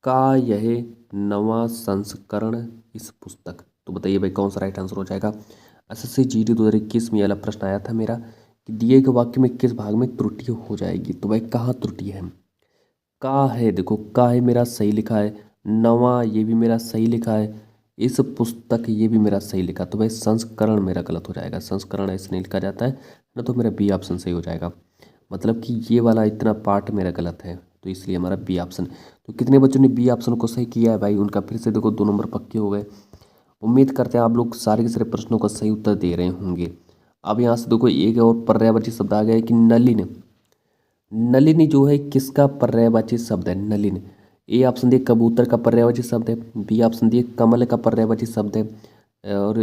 का यह 9वां संस्करण इस पुस्तक? तो बताइए भाई कौन सा राइट आंसर हो जाएगा? एसएससी जीडी 2021 में वाला प्रश्न आया था मेरा कि दिए गए वाक्य में किस भाग में त्रुटि हो जाएगी। तो भाई कहाँ त्रुटि है? का है, देखो का है मेरा सही लिखा है, 9वां ये भी मेरा सही लिखा है, इस पुस्तक ये भी मेरा सही लिखा। तो भाई संस्करण मेरा गलत हो जाएगा, संस्करण ऐसे नहीं लिखा जाता है ना। तो मेरा बी ऑप्शन सही हो जाएगा। मतलब कि ये वाला इतना पार्ट मेरा गलत है, तो इसलिए हमारा बी ऑप्शन। तो कितने बच्चों ने बी ऑप्शन को सही किया है भाई, उनका फिर से देखो 2 नंबर पक्के हो गए। उम्मीद करते हैं आप लोग सारे के सारे प्रश्नों का सही उत्तर दे रहे होंगे। अब यहाँ से देखो एक और पर्यायवाची शब्द आ गया है कि नलिन। नलिनी जो है किसका पर्यायवाची शब्द है? नलिन। ए ऑप्शन दिए कबूतर का पर्यायवाची शब्द है, बी ऑप्शन दिए कमल का पर्यायवाची शब्द है, और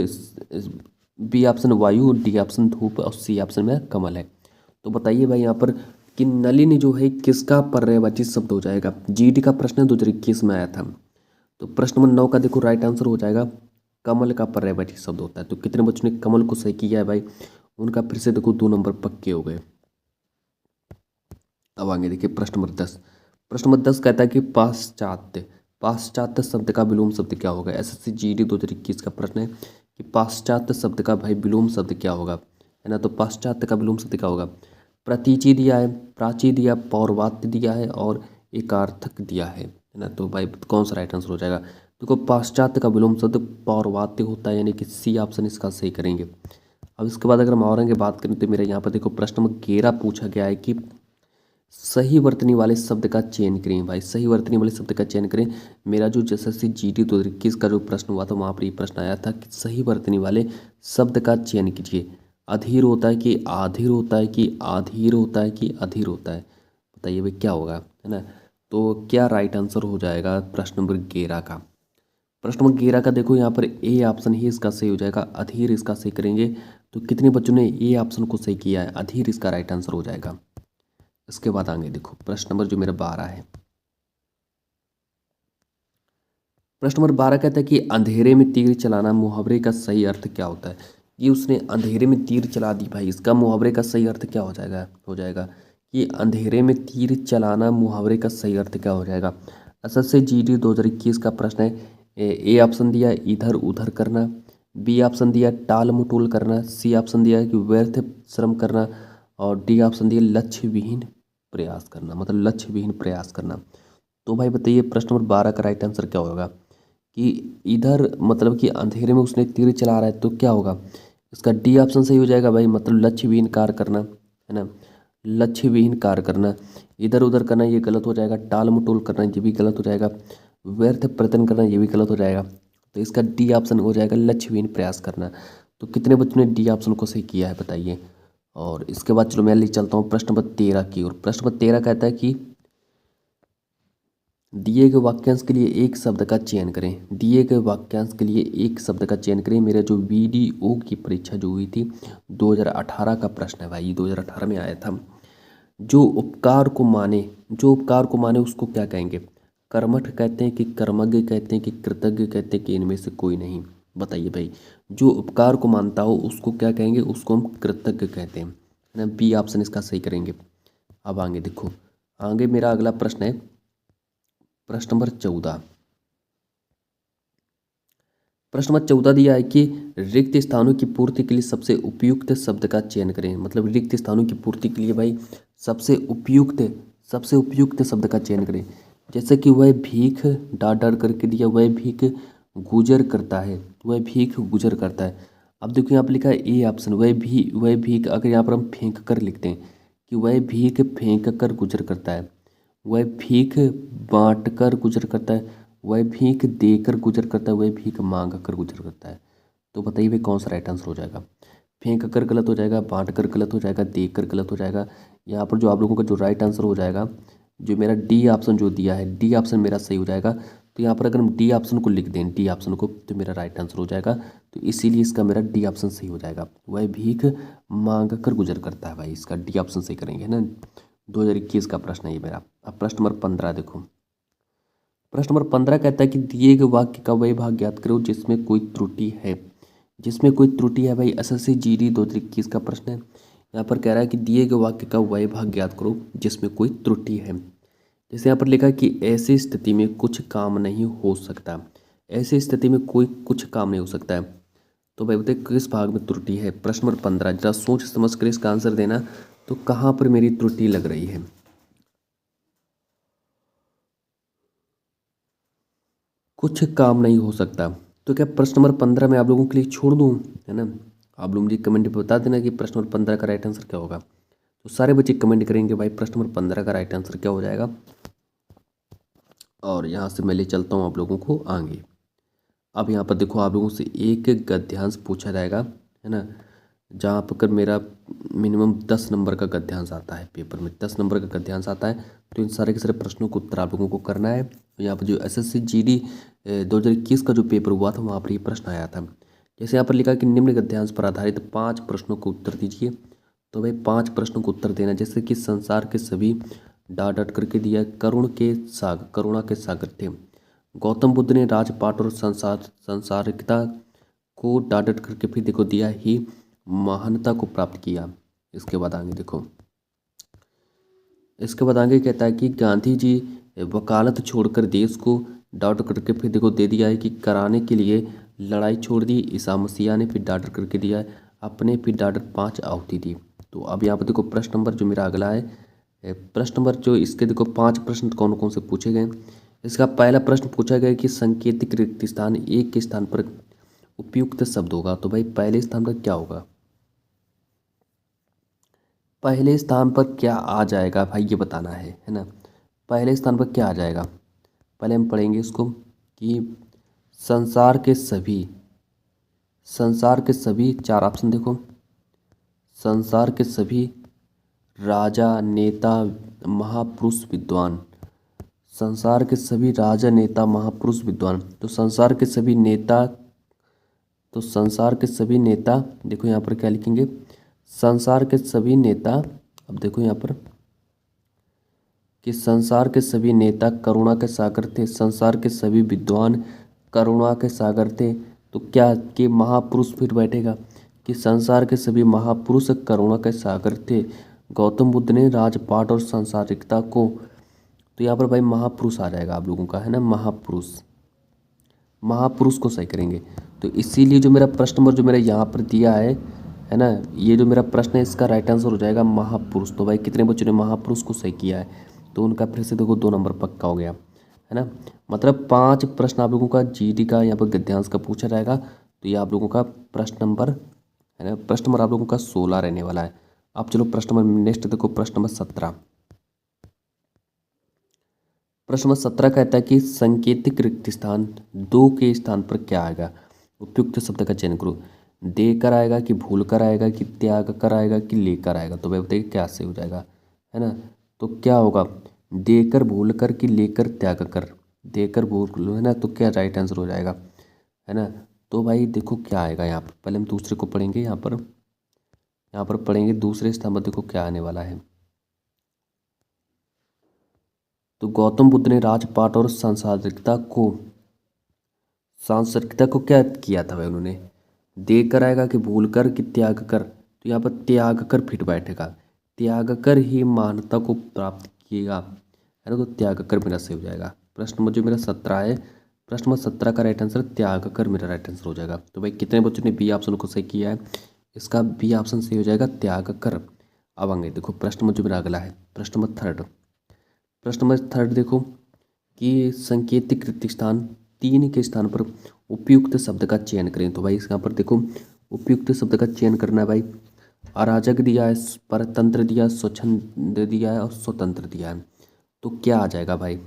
बी ऑप्शन वायु, डी ऑप्शन धूप और सी ऑप्शन में कमल है। तो बताइए भाई यहाँ पर कि नलिनी जो है किसका पर्यायवाची शब्द हो जाएगा? जीडी का प्रश्न 2021 में आया था। तो प्रश्न नंबर 9 का देखो राइट आंसर हो जाएगा कमल का पर्यायवाची शब्द होता है। तो कितने बच्चों ने कमल को सही किया है भाई, उनका फिर से देखो 2 नंबर पक्के हो गए। अब आगे देखिए प्रश्न नंबर 10। प्रश्न नंबर 10 कहता है कि पाश्चात्य, पाश्चात्य शब्द का विलोम शब्द क्या होगा? एसएससी जीडी 2021 का प्रश्न है कि पाश्चात्य शब्द का भाई विलोम शब्द क्या होगा, है ना। तो पाश्चात्य का विलोम शब्द क्या होगा? प्रतीचि दिया है, प्राची दिया, पौर्वात्य दिया है और एकार्थक दिया है ना। तो भाई कौन सा राइट आंसर हो जाएगा? देखो पाश्चात्य का विलोम शब्द पौर्वात्य होता है, यानी कि सी ऑप्शन इसका सही करेंगे। अब इसके बाद अगर हम और आगे बात करें तो मेरे यहाँ पर देखो प्रश्न नंबर 11 पूछा गया है कि सही वर्तनी वाले शब्द का चयन करें। भाई सही वर्तनी वाले शब्द का चयन करें। मेरा जो एसएससी जीडी 2021 का जो प्रश्न हुआ था वहाँ पर ये प्रश्न आया था कि सही वर्तनी वाले शब्द का चयन कीजिए। अधीर होता है कि आधीर होता है कि आधीर होता है कि अधीर होता है? बताइए भाई क्या होगा, है ना। तो क्या राइट आंसर हो जाएगा प्रश्न नंबर 11 का? प्रश्न नंबर 11 का देखो यहाँ पर ए ऑप्शन ही इसका सही हो जाएगा, अधीर इसका सही करेंगे। तो कितने बच्चों ने ए ऑप्शन को सही किया है? अधीर इसका राइट आंसर हो जाएगा। इसके बाद आगे देखो प्रश्न नंबर जो मेरा 12 है। प्रश्न नंबर 12 कहता है कि अंधेरे में तीर चलाना मुहावरे का सही अर्थ क्या होता है? ये उसने अंधेरे में तीर चला दी भाई, इसका मुहावरे का सही अर्थ क्या हो जाएगा? कि अंधेरे में तीर चलाना मुहावरे का सही अर्थ क्या हो जाएगा? एसएससी जीडी 2021 का प्रश्न है। ए ऑप्शन दिया इधर उधर करना, बी ऑप्शन दिया टाल मटोल करना, सी ऑप्शन दिया कि व्यर्थ श्रम करना और डी ऑप्शन दिया लक्ष्य विहीन प्रयास करना, मतलब लक्ष्य विहीन प्रयास करना। तो भाई बताइए प्रश्न नंबर 12 का राइट आंसर क्या होगा? कि इधर मतलब कि अंधेरे में उसने तीर चला रहा है तो क्या होगा? इसका डी ऑप्शन सही हो जाएगा भाई, मतलब लक्ष्य विहीन कार्य करना, है ना। लक्ष्य विहीन कार्य करना। इधर उधर करना ये गलत हो जाएगा, टाल मटोल करना ये भी गलत हो जाएगा, व्यर्थ प्रयत्न करना ये भी गलत हो जाएगा। तो इसका डी ऑप्शन हो जाएगा लक्ष्य विहीन प्रयास करना। तो कितने बच्चों ने डी ऑप्शन को सही किया है बताइए। और इसके बाद चलो मैं ले चलता हूँ प्रश्न नंबर 13 की ओर। प्रश्न नंबर 13 कहता है कि दिए गए वाक्यांश के लिए एक शब्द का चयन करें। दिए गए वाक्यांश के लिए एक शब्द का चयन करें। मेरा जो वीडीओ की परीक्षा जो हुई थी 2018 का प्रश्न है भाई, 2018 में आया था। जो उपकार को माने, जो उपकार को माने उसको क्या कहेंगे? कर्मठ कहते हैं कि कर्मज्ञ कहते हैं कि कृतज्ञ कहते हैं कि इनमें से कोई नहीं? बताइए भाई। जो उपकार को मानता हो उसको क्या कहेंगे? उसको हम कृतज्ञ कहते हैं, है ना। बी ऑप्शन इसका सही करेंगे। अब आगे देखो, आगे मेरा अगला प्रश्न है प्रश्न नंबर 14। प्रश्न नंबर 14 दिया है कि रिक्त स्थानों की पूर्ति के लिए सबसे उपयुक्त शब्द का चयन करें। मतलब रिक्त स्थानों की पूर्ति के लिए भाई सबसे उपयुक्त शब्द का चयन करें। जैसे कि वह भीख डा डर करके दिया, वह भीख गुजर करता है, वह भीख गुजर करता है। अब देखो यहाँ पर लिखा है ए ऑप्शन, वह भीख अगर यहाँ पर हम फेंक कर लिखते हैं कि वह भीख फेंक कर गुजर करता है, वह भीख बांट कर गुजर करता है, वह भीख देकर गुजर करता है, वह भीख मांग कर गुजर करता है। तो बताइए भाई कौन सा राइट आंसर हो जाएगा? फेंक कर गलत हो जाएगा, बांट कर गलत हो जाएगा, देख कर गलत हो जाएगा। यहाँ पर जो आप लोगों का जो राइट आंसर हो जाएगा, जो मेरा डी ऑप्शन जो दिया है, डी ऑप्शन मेरा सही हो जाएगा। तो यहाँ पर अगर हम डी ऑप्शन को लिख दें, डी ऑप्शन को, तो मेरा राइट आंसर हो जाएगा। तो इसीलिए इसका मेरा डी ऑप्शन सही हो जाएगा। वह भीख मांग कर गुजर करता है भाई, इसका डी ऑप्शन सही करेंगे, है ना। 2021 का प्रश्न है ये मेरा। अब प्रश्न नंबर 15 देखो। प्रश्न नंबर 15 कहता है कि दिए गए वाक्य का वह भाग ज्ञात करो जिसमें कोई त्रुटि है। जिसमें कोई त्रुटि है भाई, एसएससी जीडी 2021 का प्रश्न है। यहाँ पर कह रहा है कि दिए गए वाक्य का वह भाग ज्ञात करो जिसमें कोई त्रुटि है। जैसे यहाँ पर लिखा है कि ऐसी स्थिति में कुछ काम नहीं हो सकता। ऐसी स्थिति में कोई कुछ काम नहीं हो सकता है। तो भाई बताइए किस भाग में त्रुटि है? प्रश्न नंबर 15 जरा सोच समझ कर इसका आंसर देना। तो कहाँ पर मेरी त्रुटि लग रही है? कुछ काम नहीं हो सकता। तो क्या प्रश्न नंबर 15 में आप लोगों के लिए छोड़ दूँ, है ना। आप लोग मुझे कमेंट पे बता देना कि प्रश्न नंबर 15 का राइट आंसर क्या होगा। तो सारे बच्चे कमेंट करेंगे भाई प्रश्न नंबर 15 का राइट आंसर क्या हो जाएगा। और यहाँ से मैं ले चलता हूँ आप लोगों को आगे। अब यहाँ पर देखो आप लोगों से एक गद्यांश पूछा जाएगा, है ना, जहाँ पर मेरा मिनिमम 10 नंबर का गद्यांश आता है, पेपर में 10 नंबर का गद्यांश आता है। तो इन सारे के सारे प्रश्नों को उत्तर आप लोगों को करना है। तो यहाँ पर जो एसएससी जीडी 2021 का जो पेपर हुआ था वहाँ पर ये प्रश्न आया था। जैसे यहाँ पर लिखा कि निम्न गद्यांश पर आधारित 5 प्रश्नों को उत्तर दीजिए। तो भाई 5 प्रश्नों को उत्तर देना, जैसे कि संसार के सभी डॉट डॉट करके दिया, करुणा के सागर थे। गौतम बुद्ध ने राजपाट और संसारिकता को डॉट डॉट करके फिर देखो दिया ही महानता को प्राप्त किया। इसके बाद आगे देखो, इसके बाद आगे कहता है कि गांधी जी वकालत छोड़कर देश को डॉट करके फिर देखो दे दिया है कि कराने के लिए लड़ाई छोड़ दी। ईसा मसीहा ने फिर डॉट करके दिया है अपने, फिर डॉट 5 आहुति दी। तो अब यहाँ पर देखो प्रश्न नंबर जो मेरा अगला है, प्रश्न नंबर जो इसके देखो 5 प्रश्न कौन कौन से पूछे गए। इसका पहला प्रश्न पूछा गया कि संकेतिक रिक्त स्थान एक के स्थान पर उपयुक्त शब्द होगा। तो भाई पहले स्थान पर क्या होगा, पहले स्थान पर क्या आ जाएगा भाई, ये बताना है ना। पहले स्थान पर क्या आ जाएगा, पहले हम पढ़ेंगे इसको कि संसार के सभी, संसार के सभी 4 ऑप्शन देखो, संसार के सभी राजा नेता महापुरुष विद्वान, संसार के सभी राजा नेता महापुरुष विद्वान। तो संसार के सभी नेता, तो संसार के सभी नेता देखो यहाँ पर क्या लिखेंगे, संसार के सभी नेता। अब देखो यहाँ पर कि संसार के सभी नेता करुणा के सागर थे, संसार के सभी विद्वान करुणा के सागर थे। तो क्या कि महापुरुष फिर बैठेगा कि संसार के सभी महापुरुष करुणा के सागर थे। गौतम बुद्ध ने राजपाट और सांसारिकता को, तो यहाँ पर भाई महापुरुष आ जाएगा आप लोगों का, है ना, महापुरुष, महापुरुष को सही करेंगे। तो इसीलिए जो मेरा प्रश्न नंबर जो मेरा यहाँ पर दिया है ना, ये जो मेरा प्रश्न है इसका राइट आंसर हो जाएगा महापुरुष। तो भाई कितने बच्चों ने महापुरुष को सही किया है, तो उनका फिर से देखो 2 नंबर पक्का हो गया, है ना। मतलब 5 प्रश्न आप लोगों का जीडी का यहाँ पर गद्यांश का पूछा जाएगा। तो ये आप लोगों का प्रश्न नंबर, है ना, प्रश्न नंबर आप लोगों का 16 रहने वाला है। अब चलो प्रश्न नंबर नेक्स्ट देखो, प्रश्न नंबर 17। प्रश्न नंबर 17 कहता है कि संकेतिक रिक्त स्थान 2 के स्थान पर क्या आएगा, उपयुक्त शब्द का चयन करो। दे कर आएगा कि भूल कर आएगा कि त्याग कर आएगा कि लेकर आएगा। तो भाई बताइए क्या सही हो जाएगा, है ना। तो क्या होगा, देकर भूल कर कि लेकर त्याग कर, देकर भूल, है ना, तो क्या राइट आंसर हो जाएगा, है ना। तो भाई देखो क्या आएगा यहाँ पर, पहले हम दूसरे को पढ़ेंगे, यहाँ पर पढ़ेंगे दूसरे स्थान पर देखो क्या आने वाला है। तो गौतम बुद्ध ने राजपाट और सांसारिकता को क्या किया था भाई, उन्होंने देख कर आएगा कि भूल कर कि त्याग कर। तो यहाँ पर त्याग कर फिट बैठेगा, त्याग कर ही महानता को प्राप्त किएगा, है ना। तो त्याग कर मेरा सही हो जाएगा। प्रश्न नंबर जो मेरा 17 है, प्रश्न नंबर 17 का राइट आंसर त्याग कर मेरा राइट आंसर हो जाएगा। तो भाई कितने बच्चों ने बी ऑप्शन को सही किया है, इसका बी ऑप्शन सही हो जाएगा, त्याग कर। अब आगे देखो प्रश्न नंबर जो मेरा अगला है, प्रश्न नंबर 3। प्रश्न नंबर 3 देखो कि संकेतिक रिक्त स्थान 3 के स्थान पर उपयुक्त शब्द का चयन करें। तो भाई यहाँ पर देखो उपयुक्त शब्द का चयन करना है भाई। अराजक दिया है, परतंत्र दिया है, स्वच्छंद दिया है और स्वतंत्र दिया है। तो क्या आ जाएगा भाई,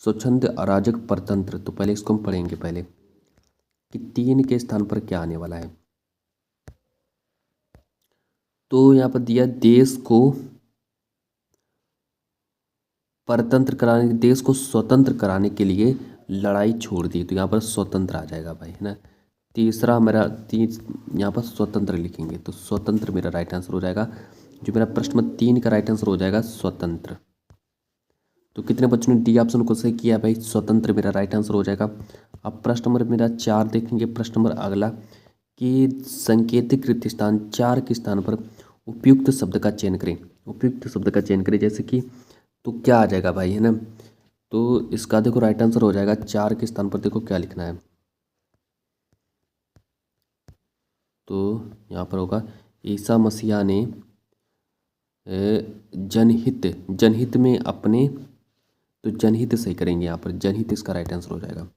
स्वच्छंद, अराजक, परतंत्र। तो पहले इसको हम पढ़ेंगे पहले कि 3 के स्थान पर क्या आने वाला है। तो यहाँ पर दिया देश को परतंत्र कराने, देश को स्वतंत्र कराने के लिए लड़ाई छोड़ दी। तो यहाँ पर स्वतंत्र आ जाएगा भाई, है ना। तीसरा मेरा यहाँ पर स्वतंत्र लिखेंगे, तो स्वतंत्र मेरा राइट आंसर हो जाएगा। जो मेरा प्रश्न नंबर 3 का राइट आंसर हो जाएगा स्वतंत्र। तो कितने बच्चों ने डी ऑप्शन को सही किया भाई, स्वतंत्र मेरा राइट आंसर हो जाएगा। अब प्रश्न नंबर मेरा 4 देखेंगे, प्रश्न नंबर अगला कि संकेतिक रिक्त स्थान 4 के स्थान पर उपयुक्त शब्द का चयन करें, उपयुक्त शब्द का चयन करें। जैसे कि तो क्या आ जाएगा भाई, है ना। तो इसका देखो राइट आंसर हो जाएगा 4 के स्थान पर देखो क्या लिखना है। तो यहाँ पर होगा ईसा मसीहा ने जनहित में अपने, तो जनहित सही करेंगे यहाँ पर, जनहित इसका राइट आंसर हो जाएगा।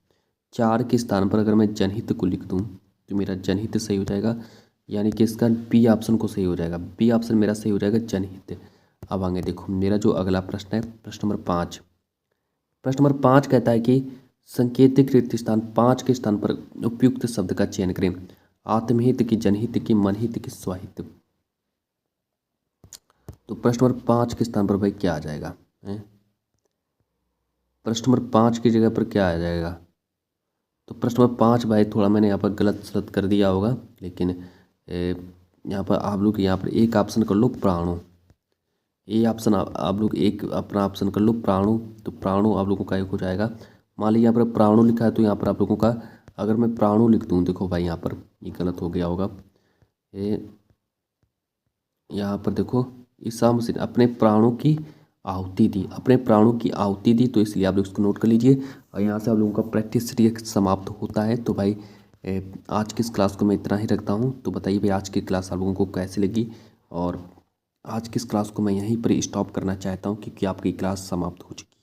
4 के स्थान पर अगर मैं जनहित को लिख दूँ तो मेरा जनहित सही हो जाएगा, यानी कि इसका बी ऑप्शन को सही हो जाएगा, बी ऑप्शन मेरा सही हो जाएगा जनहित। अब आगे देखो मेरा जो अगला प्रश्न है, प्रश्न नंबर 5। प्रश्न नंबर 5 कहता है कि संकेतिक रिक्त स्थान 5 के स्थान पर उपयुक्त शब्द का चयन करें। आत्महित की, जनहित की, मनहित की, स्वहित। तो प्रश्न नंबर 5 के स्थान पर भाई क्या आ जाएगा? प्रश्न नंबर 5 की जगह पर क्या आ जाएगा? तो प्रश्न नंबर 5 भाई थोड़ा मैंने यहाँ पर गलत सलत कर दिया होगा, लेकिन यहाँ पर आप लोग यहाँ पर एक ऑप्शन कर लो प्राणु। ये ऑप्शन आप लोग एक अपना ऑप्शन कर लो प्राणु। तो प्राणु आप लोगों का एक हो जाएगा। मान लीजिए यहाँ पर प्राणु लिखा है, तो यहाँ पर आप लोगों का अगर मैं प्राणु लिख दूँ, देखो भाई यहाँ पर ये गलत हो गया होगा। ये यहाँ पर देखो, ईसा मसीह अपने प्राणों की आहुति दी, अपने प्राणों की आहुति दी, तो इसलिए आप लोग इसको नोट कर लीजिए। और यहाँ से आप लोगों का प्रैक्टिस सीरीज समाप्त होता है। तो भाई आज की इस क्लास को मैं इतना ही रखता हूँ। तो बताइए भाई आज की क्लास आप लोगों को कैसी लगी, और आज की इस क्लास को मैं यहीं पर स्टॉप करना चाहता हूँ क्योंकि आपकी क्लास समाप्त हो चुकी है।